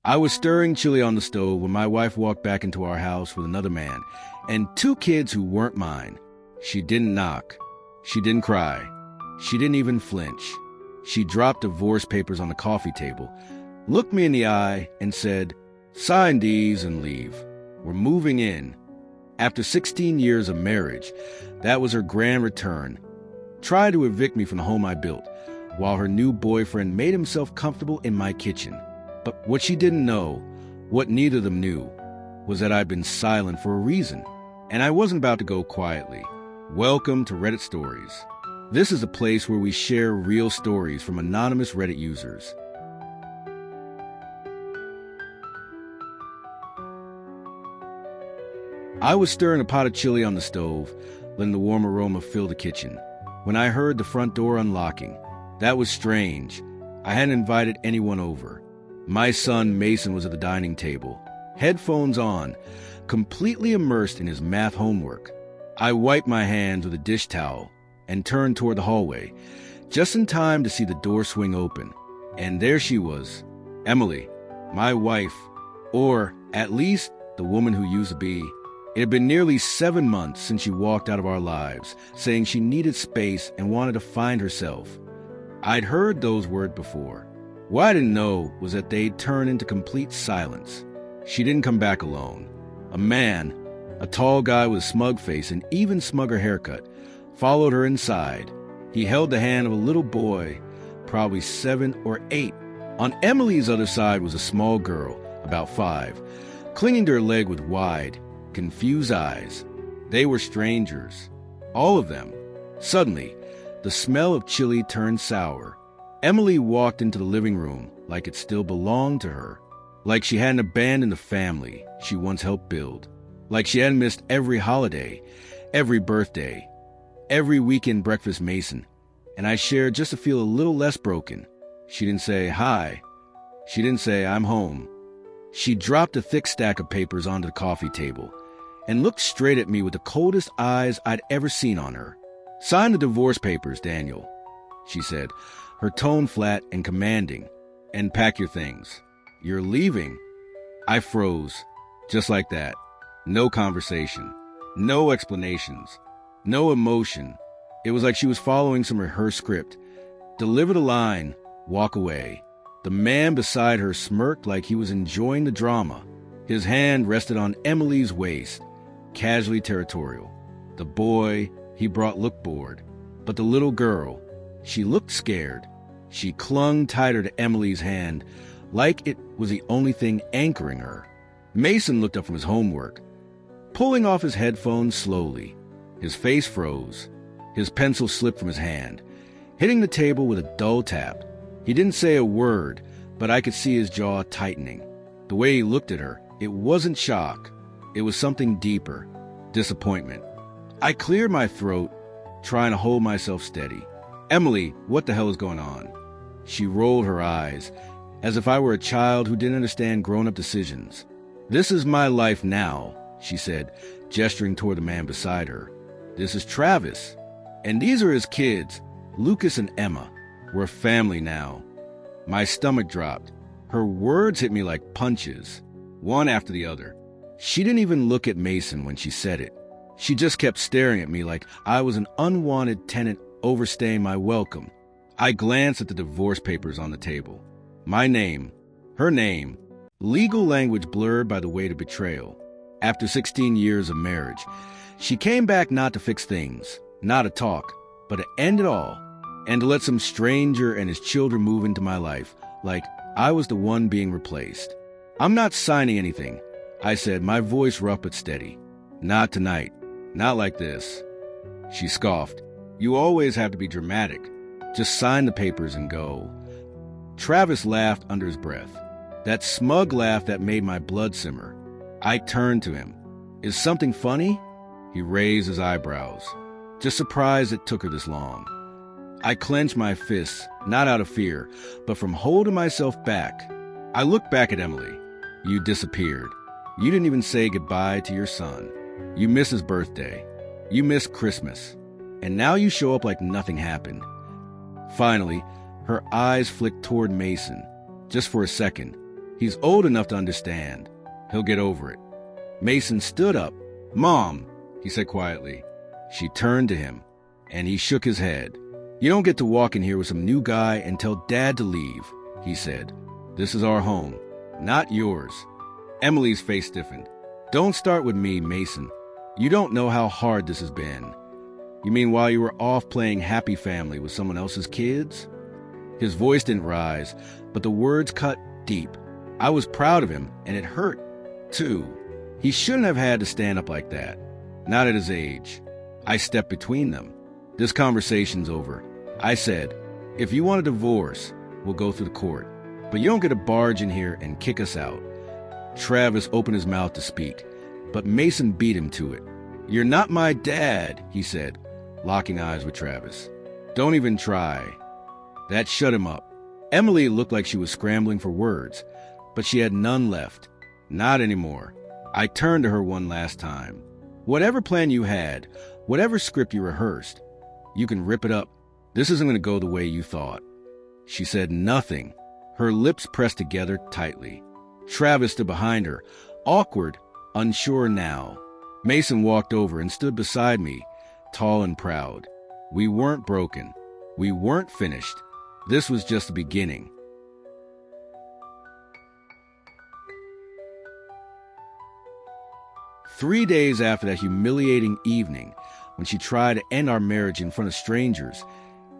I was stirring chili on the stove when my wife walked back into our house with another man and two kids who weren't mine. She didn't knock. She didn't cry. She didn't even flinch. She dropped divorce papers on the coffee table, looked me in the eye, and said, "Sign these and leave. We're moving in." After 16 years of marriage, that was her grand return. Tried to evict me from the home I built, while her new boyfriend made himself comfortable in my kitchen. But what she didn't know, what neither of them knew, was that I'd been silent for a reason, and I wasn't about to go quietly. Welcome to Reddit Stories. This is a place where we share real stories from anonymous Reddit users. I was stirring a pot of chili on the stove, letting the warm aroma fill the kitchen, when I heard the front door unlocking. That was strange. I hadn't invited anyone over. My son Mason was at the dining table, headphones on, completely immersed in his math homework. I wiped my hands with a dish towel and turned toward the hallway, just in time to see the door swing open. And there she was, Emily, my wife, or at least the woman who used to be. It had been nearly 7 months since she walked out of our lives, saying she needed space and wanted to find herself. I'd heard those words before. What I didn't know was that they'd turn into complete silence. She didn't come back alone. A man, a tall guy with a smug face and even smugger haircut, followed her inside. He held the hand of a little boy, probably 7 or 8. On Emily's other side was a small girl, about 5, clinging to her leg with wide, confused eyes. They were strangers. All of them. Suddenly, the smell of chili turned sour. Emily walked into the living room like it still belonged to her, like she hadn't abandoned the family she once helped build, like she hadn't missed every holiday, every birthday, every weekend breakfast Mason, and I shared just to feel a little less broken. She didn't say, "Hi." She didn't say, "I'm home." She dropped a thick stack of papers onto the coffee table and looked straight at me with the coldest eyes I'd ever seen on her. "Sign the divorce papers, Daniel," she said, her tone flat and commanding, "and pack your things. You're leaving." I froze, just like that. No conversation, no explanations, no emotion. It was like she was following some rehearsed script. Deliver the line, walk away. The man beside her smirked like he was enjoying the drama. His hand rested on Emily's waist, casually territorial. The boy he brought looked bored, but the little girl, she looked scared. She clung tighter to Emily's hand, like it was the only thing anchoring her. Mason looked up from his homework, pulling off his headphones slowly. His face froze. His pencil slipped from his hand, hitting the table with a dull tap. He didn't say a word, but I could see his jaw tightening. The way he looked at her, it wasn't shock. It was something deeper, disappointment. I cleared my throat, trying to hold myself steady. "Emily, what the hell is going on?" She rolled her eyes, as if I were a child who didn't understand grown-up decisions. "This is my life now," she said, gesturing toward the man beside her. "This is Travis, and these are his kids, Lucas and Emma. We're a family now." My stomach dropped. Her words hit me like punches, one after the other. She didn't even look at Mason when she said it. She just kept staring at me like I was an unwanted tenant overstaying my welcome. I glanced at the divorce papers on the table. My name, her name, legal language blurred by the weight of betrayal. After 16 years of marriage, she came back not to fix things, not to talk, but to end it all, and to let some stranger and his children move into my life, like I was the one being replaced. "I'm not signing anything," I said, my voice rough but steady. "Not tonight. Not like this." She scoffed. "You always have to be dramatic. Just sign the papers and go." Travis laughed under his breath, that smug laugh that made my blood simmer. I turned to him. "Is something funny?" He raised his eyebrows, just surprised it took her this long. I clenched my fists, not out of fear, but from holding myself back. I looked back at Emily. "You disappeared. You didn't even say goodbye to your son. You missed his birthday. You missed Christmas. And now you show up like nothing happened." Finally, her eyes flicked toward Mason, just for a second. He's old enough to understand. He'll get over it. Mason stood up. Mom, he said quietly. She turned to him, and he shook his head. You don't get to walk in here with some new guy and tell Dad to leave, he said. This is our home, not yours. Emily's face stiffened. Don't start with me, Mason. You don't know how hard this has been. You mean while you were off playing happy family with someone else's kids? His voice didn't rise, but the words cut deep. I was proud of him, and it hurt, too. He shouldn't have had to stand up like that. Not at his age. I stepped between them. This conversation's over. I said, if you want a divorce, we'll go through the court. But you don't get to barge in here and kick us out. Travis opened his mouth to speak, but Mason beat him to it. You're not my dad, he said, locking eyes with Travis. Don't even try. That shut him up. Emily looked like she was scrambling for words, but she had none left. Not anymore. I turned to her one last time. Whatever plan you had, whatever script you rehearsed, you can rip it up. This isn't going to go the way you thought. She said nothing. Her lips pressed together tightly. Travis stood behind her, awkward, unsure now. Mason walked over and stood beside me, tall and proud. We weren't broken. We weren't finished. This was just the beginning. Three days after that humiliating evening, when she tried to end our marriage in front of strangers,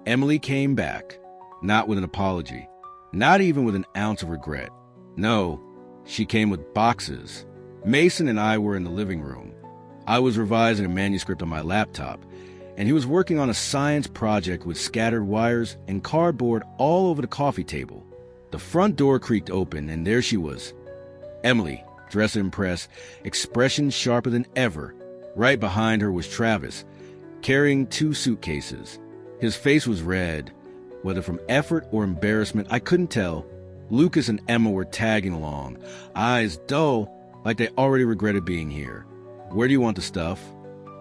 Emily came back, not with an apology, not even with an ounce of regret. No, she came with boxes. Mason and I were in the living room. I was revising a manuscript on my laptop, and he was working on a science project with scattered wires and cardboard all over the coffee table. The front door creaked open, and there she was. Emily, dressed to impress, expression sharper than ever. Right behind her was Travis, carrying 2 suitcases. His face was red, whether from effort or embarrassment, I couldn't tell. Lucas and Emma were tagging along, eyes dull, like they already regretted being here. Where do you want the stuff?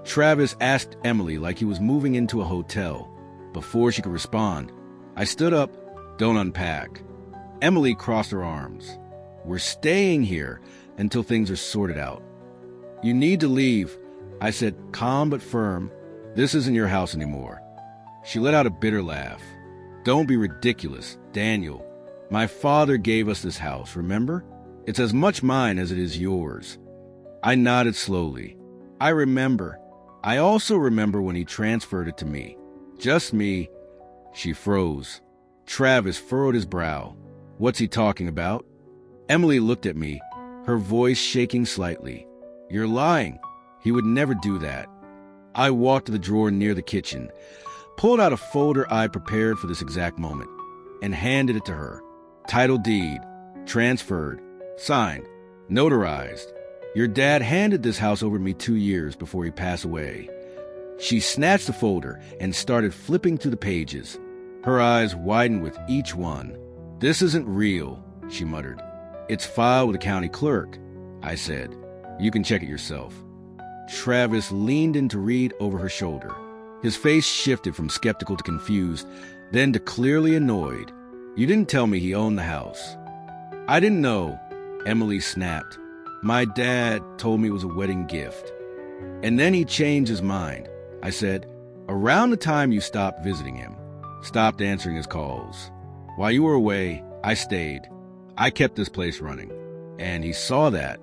Travis asked Emily like he was moving into a hotel. Before she could respond, I stood up. Don't unpack. Emily crossed her arms. We're staying here until things are sorted out. You need to leave, I said, calm but firm. This isn't your house anymore. She let out a bitter laugh. Don't be ridiculous, Daniel. My father gave us this house, remember? It's as much mine as it is yours. I nodded slowly. I remember. I also remember when he transferred it to me. Just me. She froze. Travis furrowed his brow. What's he talking about? Emily looked at me, her voice shaking slightly. You're lying. He would never do that. I walked to the drawer near the kitchen, pulled out a folder I prepared for this exact moment, and handed it to her. Title deed, transferred, signed, notarized. Your dad handed this house over to me 2 years before he passed away. She snatched the folder and started flipping through the pages. Her eyes widened with each one. This isn't real, she muttered. It's filed with the county clerk, I said. You can check it yourself. Travis leaned in to read over her shoulder. His face shifted from skeptical to confused, then to clearly annoyed. You didn't tell me he owned the house. I didn't know, Emily snapped. My dad told me it was a wedding gift. And then he changed his mind. I said, around the time you stopped visiting him, stopped answering his calls. While you were away, I stayed. I kept this place running. And he saw that.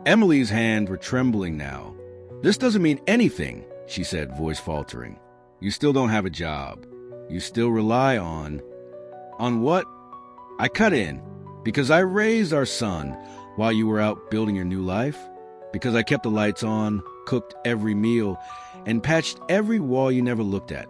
Emily's hands were trembling now. This doesn't mean anything, she said, voice faltering. You still don't have a job. You still rely on what? I cut in. Because I raised our son while you were out building your new life. Because I kept the lights on, cooked every meal, and patched every wall you never looked at.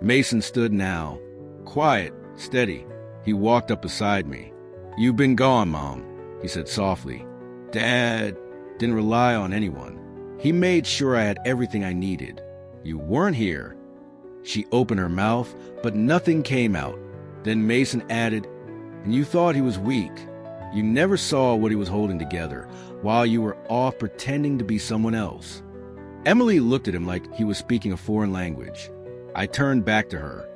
Mason stood now, quiet, steady. He walked up beside me. You've been gone, Mom, he said softly. Dad didn't rely on anyone. He made sure I had everything I needed. You weren't here. She opened her mouth, but nothing came out. Then Mason added, and you thought he was weak. You never saw what he was holding together while you were off pretending to be someone else. Emily looked at him like he was speaking a foreign language. I turned back to her.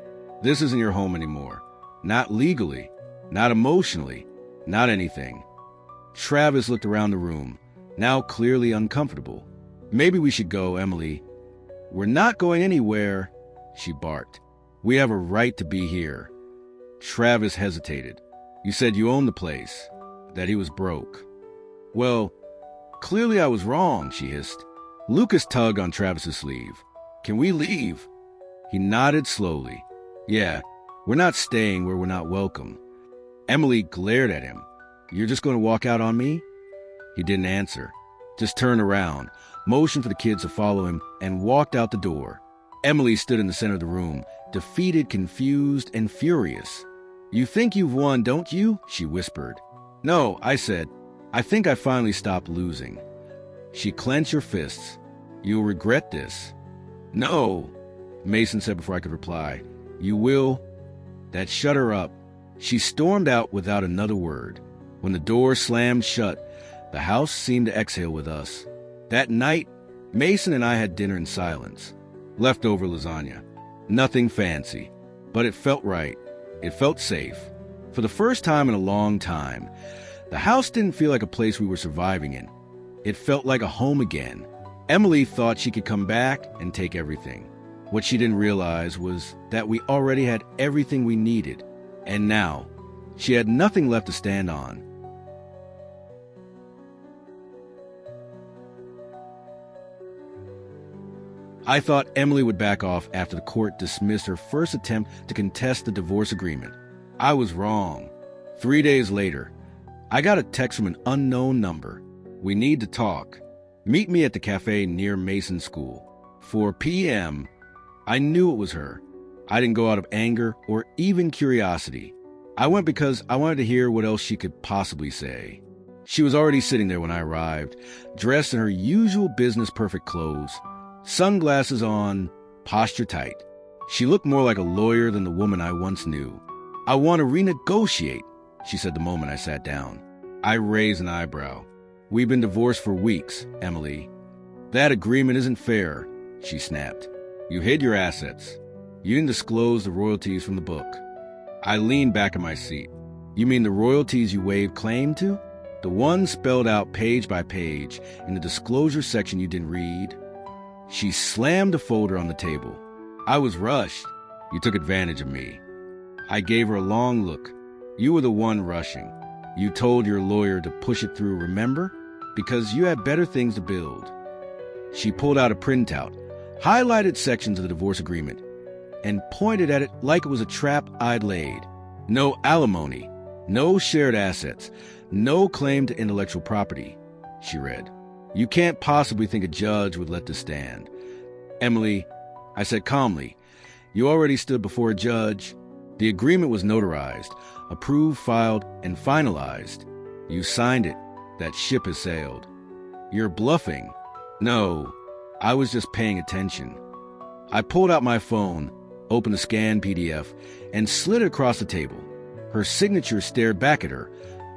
This isn't your home anymore. Not legally, not emotionally, Not anything. Travis looked around the room, now clearly uncomfortable. Maybe we should go, Emily. We're not going anywhere, she barked. We have a right to be here. Travis hesitated. You said you owned the place, that he was broke. Well, clearly I was wrong, she hissed. Lucas tugged on Travis's sleeve. Can we leave? He nodded slowly. Yeah, we're not staying where we're not welcome. Emily glared at him. You're just going to walk out on me? He didn't answer. Just turned around, motioned for the kids to follow him, and walked out the door. Emily stood in the center of the room, defeated, confused, and furious. You think you've won, don't you? She whispered. No, I said. I think I finally stopped losing. She clenched her fists. You'll regret this. No, Mason said before I could reply. You will? That shut her up. She stormed out without another word. When the door slammed shut, the house seemed to exhale with us. That night, Mason and I had dinner in silence. Leftover lasagna. Nothing fancy, but it felt right. It felt safe. For the first time in a long time, the house didn't feel like a place we were surviving in. It felt like a home again. Emily thought she could come back and take everything. What she didn't realize was that we already had everything we needed, and now she had nothing left to stand on. I thought Emily would back off after the court dismissed her first attempt to contest the divorce agreement. I was wrong. 3 days later, I got a text from an unknown number. We need to talk. Meet me at the cafe near Mason School. 4 p.m. I knew it was her. I didn't go out of anger or even curiosity. I went because I wanted to hear what else she could possibly say. She was already sitting there when I arrived, dressed in her usual business-perfect clothes, sunglasses on, posture tight. She looked more like a lawyer than the woman I once knew. I want to renegotiate, she said the moment I sat down. I raised an eyebrow. We've been divorced for weeks, Emily. That agreement isn't fair, she snapped. You hid your assets. You didn't disclose the royalties from the book. I leaned back in my seat. You mean the royalties you waived claim to? The ones spelled out page by page in the disclosure section you didn't read? She slammed the folder on the table. I was rushed. You took advantage of me. I gave her a long look. You were the one rushing. You told your lawyer to push it through, remember? Because you had better things to build. She pulled out a printout, highlighted sections of the divorce agreement, and pointed at it like it was a trap I'd laid. No alimony, no shared assets, no claim to intellectual property, she read. You can't possibly think a judge would let this stand. Emily, I said calmly, you already stood before a judge. The agreement was notarized, approved, filed, and finalized. You signed it. That ship has sailed. You're bluffing. No, I was just paying attention. I pulled out my phone, opened the scanned PDF, and slid it across the table. Her signature stared back at her,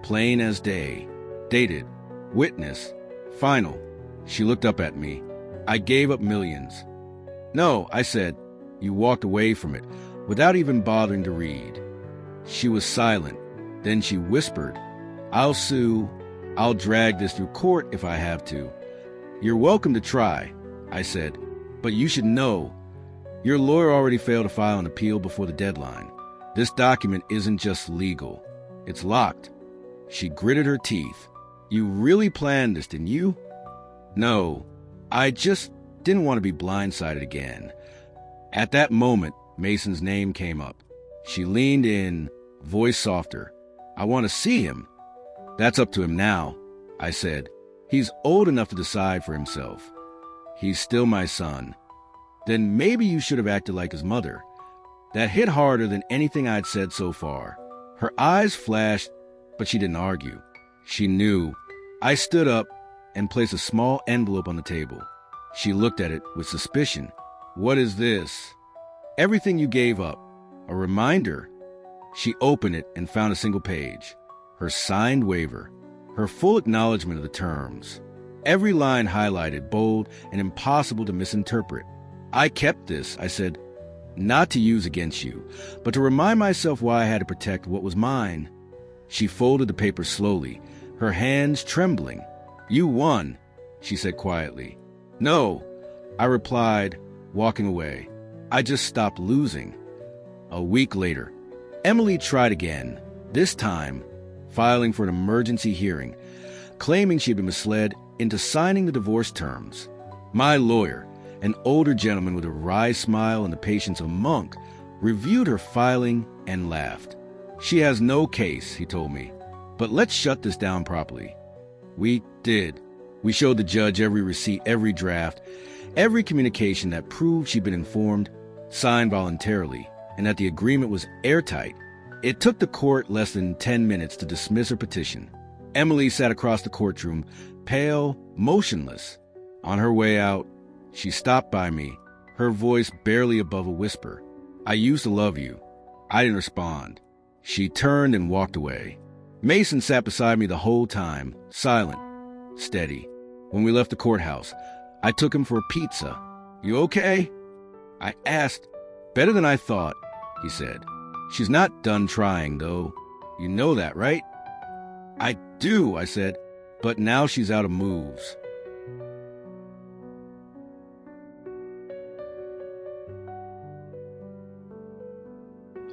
plain as day. Dated. Witness. Final. She looked up at me. I gave up millions. No, I said. You walked away from it, without even bothering to read. She was silent. Then she whispered, I'll sue. I'll drag this through court if I have to. You're welcome to try, I said, but you should know. Your lawyer already failed to file an appeal before the deadline. This document isn't just legal. It's locked. She gritted her teeth. You really planned this, didn't you? No, I just didn't want to be blindsided again. At that moment, Mason's name came up. She leaned in, voice softer. I want to see him. That's up to him now, I said. He's old enough to decide for himself. He's still my son. Then maybe you should have acted like his mother. That hit harder than anything I'd said so far. Her eyes flashed, but she didn't argue. She knew. I stood up and placed a small envelope on the table. She looked at it with suspicion. What is this? Everything you gave up. A reminder. She opened it and found a single page. Her signed waiver. Her full acknowledgement of the terms. Every line highlighted, bold, and impossible to misinterpret. I kept this, I said, not to use against you, but to remind myself why I had to protect what was mine. She folded the paper slowly, her hands trembling. "You won," she said quietly. "No," I replied, walking away. "I just stopped losing." A week later, Emily tried again, this time filing for an emergency hearing, claiming she'd been misled into signing the divorce terms. My lawyer, an older gentleman with a wry smile and the patience of a monk, reviewed her filing and laughed. "She has no case," he told me, "but let's shut this down properly." We did. We showed the judge every receipt, every draft, every communication that proved she'd been informed, signed voluntarily, and that the agreement was airtight. It took the court less than 10 minutes to dismiss her petition. Emily sat across the courtroom, pale, motionless. On her way out, she stopped by me, her voice barely above a whisper. "I used to love you." I didn't respond. She turned and walked away. Mason sat beside me the whole time, silent, steady. When we left the courthouse, I took him for a pizza. "You okay?" I asked. "Better than I thought," he said. "She's not done trying, though. You know that, right?" "I do," I said, "but now she's out of moves."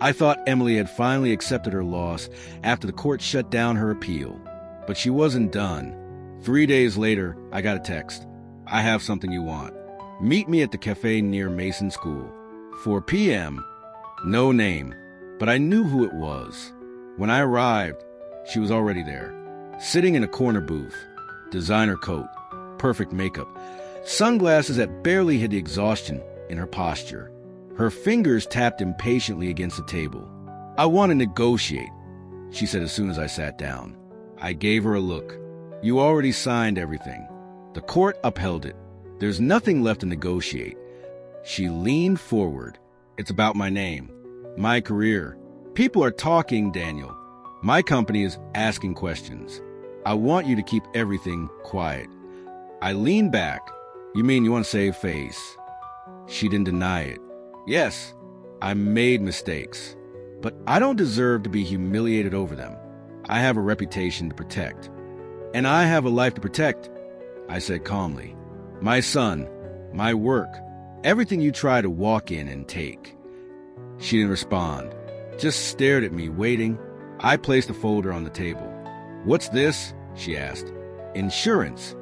I thought Emily had finally accepted her loss after the court shut down her appeal. But she wasn't done. 3 days later, I got a text. "I have something you want. Meet me at the cafe near Mason School. 4 p.m. No name, but I knew who it was. When I arrived, she was already there, sitting in a corner booth. Designer coat, perfect makeup, sunglasses that barely hid the exhaustion in her posture. Her fingers tapped impatiently against the table. "I want to negotiate," she said as soon as I sat down. I gave her a look. "You already signed everything. The court upheld it. There's nothing left to negotiate." She leaned forward. "It's about my name, my career. People are talking, Daniel. My company is asking questions. I want you to keep everything quiet." I leaned back. "You mean you want to save face?" She didn't deny it. "Yes, I made mistakes, but I don't deserve to be humiliated over them. I have a reputation to protect. And I have a life to protect," I said calmly. "My son, my work, everything you try to walk in and take." She didn't respond, just stared at me, waiting. I placed a folder on the table. "What's this?" she asked. "Insurance."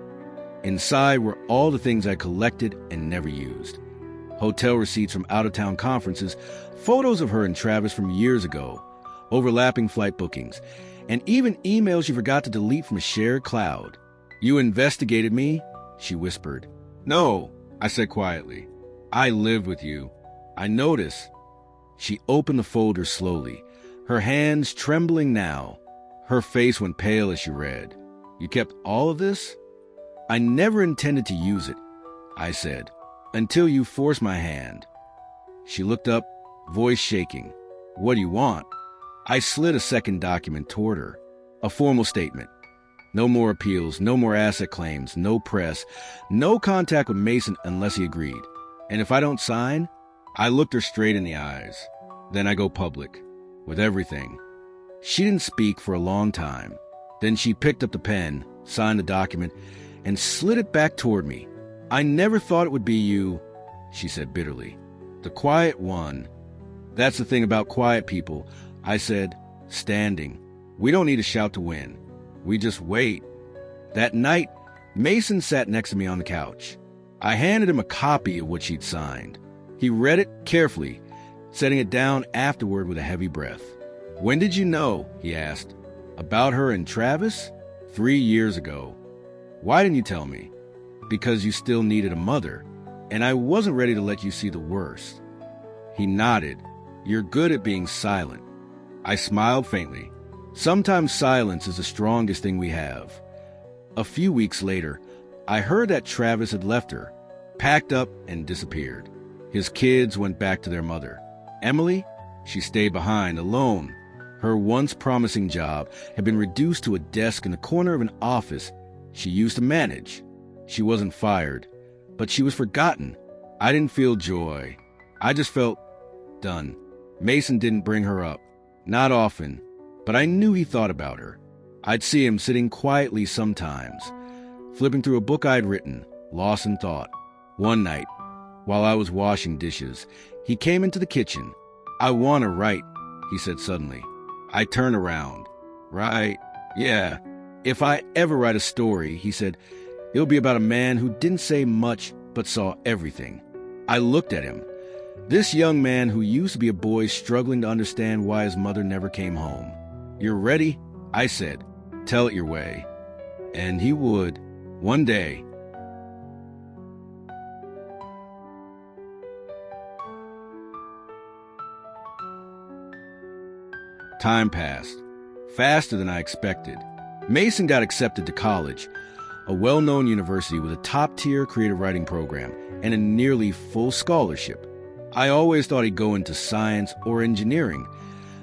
Inside were all the things I collected and never used. Hotel receipts from out-of-town conferences, photos of her and Travis from years ago, overlapping flight bookings, and even emails she forgot to delete from a shared cloud. "You investigated me?" she whispered. "No," I said quietly. "I lived with you. I noticed." She opened the folder slowly, her hands trembling now. Her face went pale as she read. "You kept all of this?" "I never intended to use it," I said, "until you forced my hand." She looked up, voice shaking. "What do you want?" I slid a second document toward her. A formal statement. No more appeals, no more asset claims, no press, no contact with Mason unless he agreed. And if I don't sign, I looked her straight in the eyes. Then I go public, with everything. She didn't speak for a long time. Then she picked up the pen, signed the document, and slid it back toward me. "I never thought it would be you," she said bitterly. "The quiet one." "That's the thing about quiet people," I said, standing. "We don't need to shout to win. We just wait." That night, Mason sat next to me on the couch. I handed him a copy of what she'd signed. He read it carefully, setting it down afterward with a heavy breath. "When did you know?" he asked. "About her and Travis?" 3 years ago. "Why didn't you tell me?" "Because you still needed a mother, and I wasn't ready to let you see the worst." He nodded. "You're good at being silent." I smiled faintly. Sometimes silence is the strongest thing we have. A few weeks later, I heard that Travis had left her, packed up and disappeared. His kids went back to their mother. Emily, she stayed behind alone. Her once promising job had been reduced to a desk in the corner of an office she used to manage. She wasn't fired, but she was forgotten. I didn't feel joy. I just felt done. Mason didn't bring her up. Not often. but I knew he thought about her. I'd see him sitting quietly sometimes, flipping through a book I'd written, lost in thought. One night, while I was washing dishes, he came into the kitchen. "I want to write," he said suddenly. I turned around. "Right, yeah. If I ever write a story," he said, "it'll be about a man who didn't say much but saw everything." I looked at him. This young man who used to be a boy struggling to understand why his mother never came home. "You're ready?" I said. "Tell it your way." And he would, one day. Time passed, faster than I expected. Mason got accepted to college, a well-known university with a top-tier creative writing program and a nearly full scholarship. I always thought he'd go into science or engineering,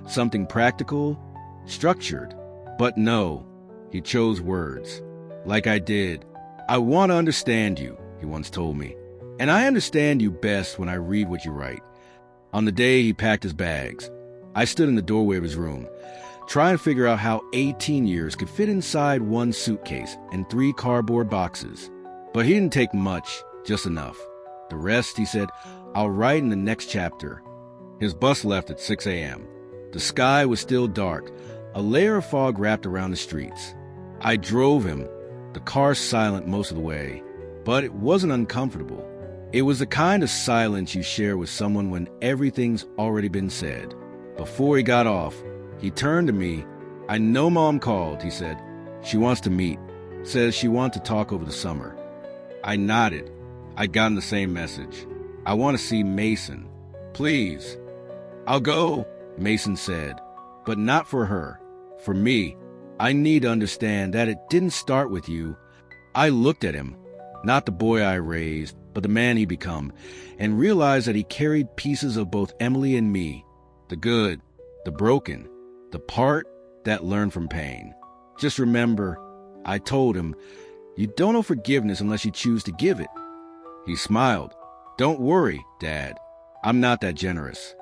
something practical, structured. But no, he chose words. Like I did. "I want to understand you," he once told me. "And I understand you best when I read what you write." On the day he packed his bags, I stood in the doorway of his room, trying to figure out how 18 years could fit inside one suitcase and 3 cardboard boxes. But he didn't take much, just enough. The rest, he said, "I'll write in the next chapter." His bus left at 6 a.m. The sky was still dark, a layer of fog wrapped around the streets. I drove him, the car silent most of the way, but it wasn't uncomfortable. It was the kind of silence you share with someone when everything's already been said. Before he got off, he turned to me. "I know Mom called," he said. "She wants to meet. Says she wants to talk over the summer." I nodded. I'd gotten the same message. "I want to see Mason. Please." "I'll go," Mason said. "But not for her. For me. I need to understand that it didn't start with you." I looked at him, not the boy I raised, but the man he'd become, and realized that he carried pieces of both Emily and me. The good, the broken, the part that learned from pain. "Just remember," I told him, "you don't know forgiveness unless you choose to give it." He smiled. "Don't worry, Dad. I'm not that generous."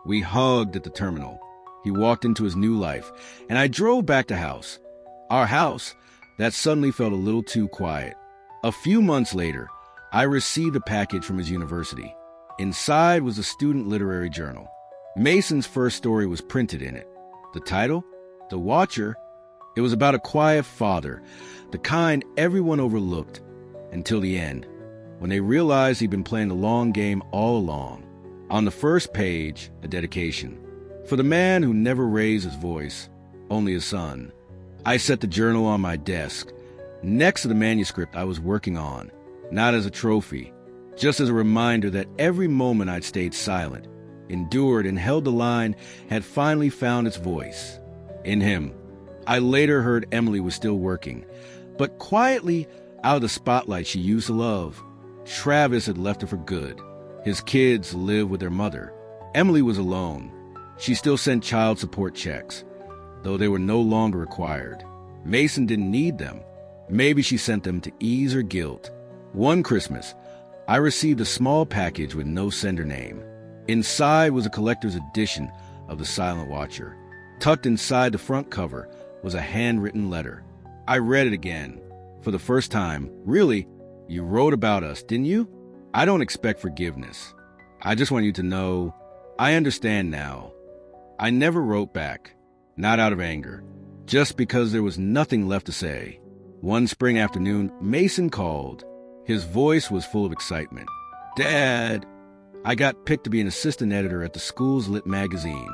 We hugged at the terminal. He walked into his new life, and I drove back to house. Our house, that suddenly felt a little too quiet. A few months later, I received a package from his university. Inside was a student literary journal. Mason's first story was printed in it. The title? The Watcher. It was about a quiet father, the kind everyone overlooked, until the end, when they realized he'd been playing the long game all along. On the first page, a dedication. For the man who never raised his voice, only his son. I set the journal on my desk, next to the manuscript I was working on, not as a trophy, just as a reminder that every moment I'd stayed silent, endured and held the line had finally found its voice. In him. I later heard Emily was still working, but quietly out of the spotlight she used to love. Travis had left her for good. His kids lived with their mother. Emily was alone. She still sent child support checks, though they were no longer required. Mason didn't need them. Maybe she sent them to ease her guilt. One Christmas, I received a small package with no sender name. Inside was a collector's edition of The Silent Watcher. Tucked inside the front cover was a handwritten letter. I read it again. For the first time. "Really? You wrote about us, didn't you? I don't expect forgiveness. I just want you to know, I understand now." I never wrote back, not out of anger, just because there was nothing left to say. One spring afternoon, Mason called. His voice was full of excitement. "Dad, I got picked to be an assistant editor at the school's lit magazine.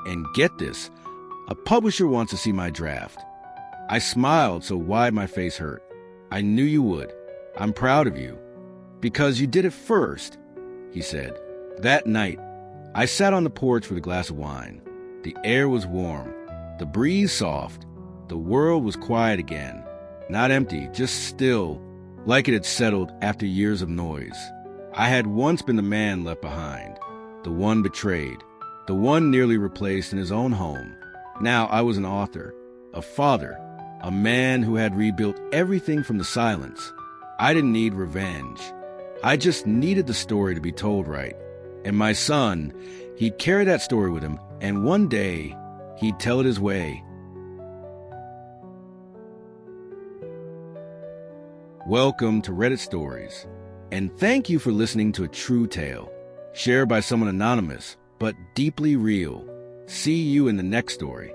And get this, a publisher wants to see my draft." I smiled so wide my face hurt. "I knew you would. I'm proud of you." "Because you did it first," he said. That night, I sat on the porch with a glass of wine. The air was warm, the breeze soft. The world was quiet again. Not empty, just still, like it had settled after years of noise. I had once been the man left behind, the one betrayed, the one nearly replaced in his own home. Now I was an author, a father, a man who had rebuilt everything from the silence. I didn't need revenge. I just needed the story to be told right. And my son, he'd carry that story with him, and one day, He'd tell it his way. Welcome to Reddit Stories, and thank you for listening to a true tale, shared by someone anonymous, but deeply real. See you in the next story.